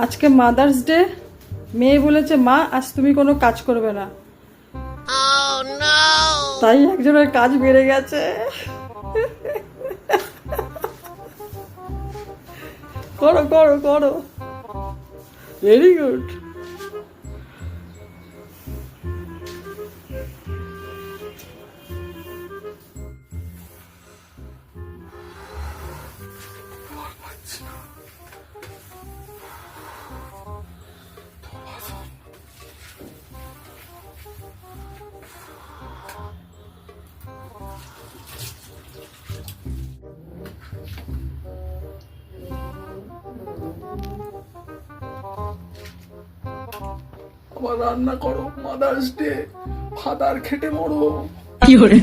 আজকে mother's day. মেয়ে বলেছে মা আজ তুমি কোনো কাজ করবে না, তাই একজনের কাজ বেড়ে গেছে। করো করো করো, ভেরি গুড। আবার রান্না করো, মাদার্স ডে, ফাদার খেটে মরো। কি করে